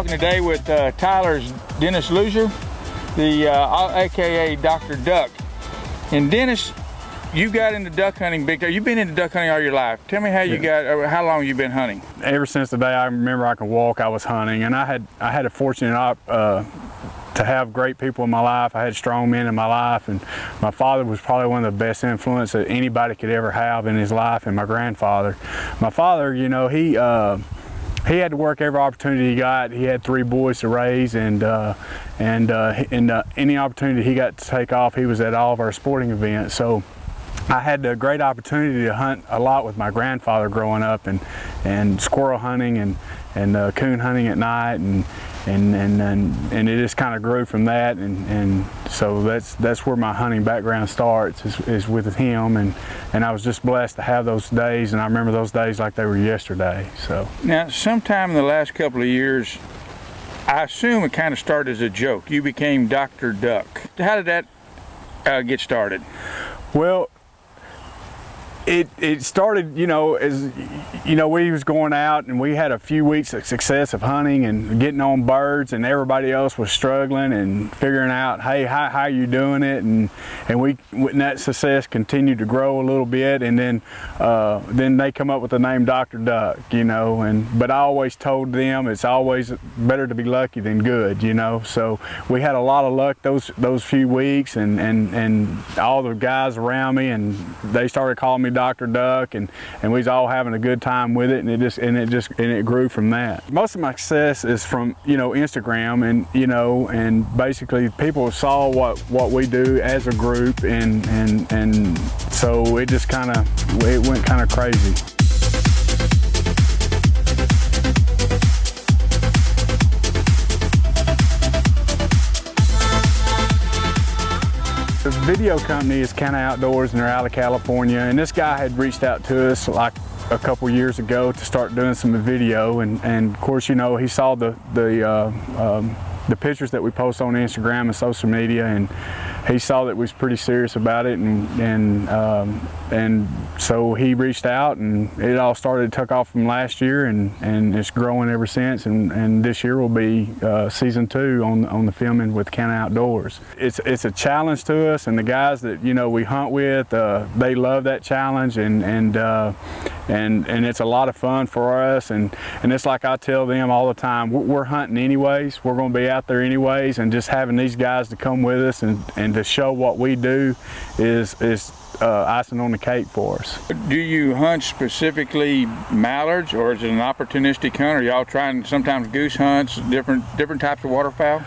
talking today with Tyler's Dennis Loosier, the AKA Dr. Duck. And Dennis, you got into duck hunting big time. You've been into duck hunting all your life. Tell me how you got, how long you been hunting? Ever since the day I remember I could walk, I was hunting, and I had a fortunate to have great people in my life. I had strong men in my life, and my father was probably one of the best influence that anybody could ever have in his life, and my grandfather. My father, you know, he had to work every opportunity he got. He had 3 boys to raise, and any opportunity he got to take off, he was at all of our sporting events. So I had a great opportunity to hunt a lot with my grandfather growing up, and squirrel hunting and coon hunting at night, and it just kind of grew from that, and so that's where my hunting background starts, is with him, and I was just blessed to have those days, and I remember those days like they were yesterday. So now, sometime in the last couple of years, I assume it kind of started as a joke. You became Dr. Duck. How did that get started? Well, it started, you know, as you know, we was going out and we had a few weeks of success of hunting and getting on birds, and everybody else was struggling and figuring out, hey, how you doing it, and that success continued to grow a little bit, and then they come up with the name Dr. Duck, you know, but I always told them it's always better to be lucky than good, you know. So we had a lot of luck those few weeks, and all the guys around me, and they started calling me Dr. Duck, and we was all having a good time with it, and it grew from that. Most of my success is from, you know, Instagram, and you know, and basically people saw what we do as a group, and so it just it went kind of crazy. The video company is Cana Outdoors, and they're out of California, and this guy had reached out to us like a couple years ago to start doing some video, and of course, you know, he saw the pictures that we post on Instagram and social media, and he saw that we was pretty serious about it, and so he reached out, and it all took off from last year, and it's growing ever since, and this year will be season 2 on the filming with Cana Outdoors. It's a challenge to us, and the guys that, you know, we hunt with, they love that challenge, and it's a lot of fun for us, and it's like I tell them all the time, we're hunting anyways, we're going to be out there anyways, and just having these guys to come with us and to show what we do is icing on the cake for us. Do you hunt specifically mallards, or is it an opportunistic hunt? Are y'all trying sometimes goose hunts, different types of waterfowl?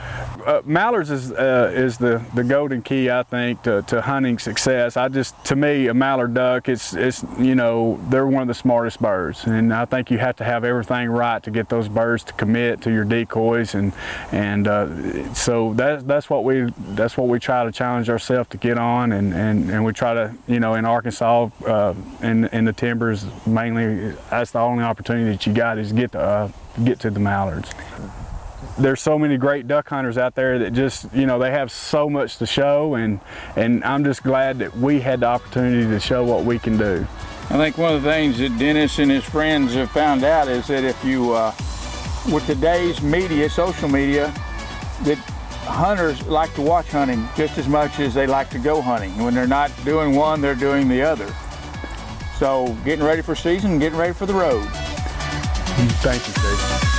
Mallards is the golden key, I think, to hunting success. To me, a mallard duck, it's you know, they're one of the smartest birds, and I think you have to have everything right to get those birds to commit to your decoys, and so that's what we try to challenge ourselves to get on, and we try to, you know, in Arkansas, in the timbers mainly, that's the only opportunity that you got, is get to the mallards. There's so many great duck hunters out there that just, you know, they have so much to show, and I'm just glad that we had the opportunity to show what we can do. I think one of the things that Dennis and his friends have found out is that if you, with today's media, social media, that hunters like to watch hunting just as much as they like to go hunting. When they're not doing one, they're doing the other. So getting ready for season, getting ready for the road. Thank you, Steve.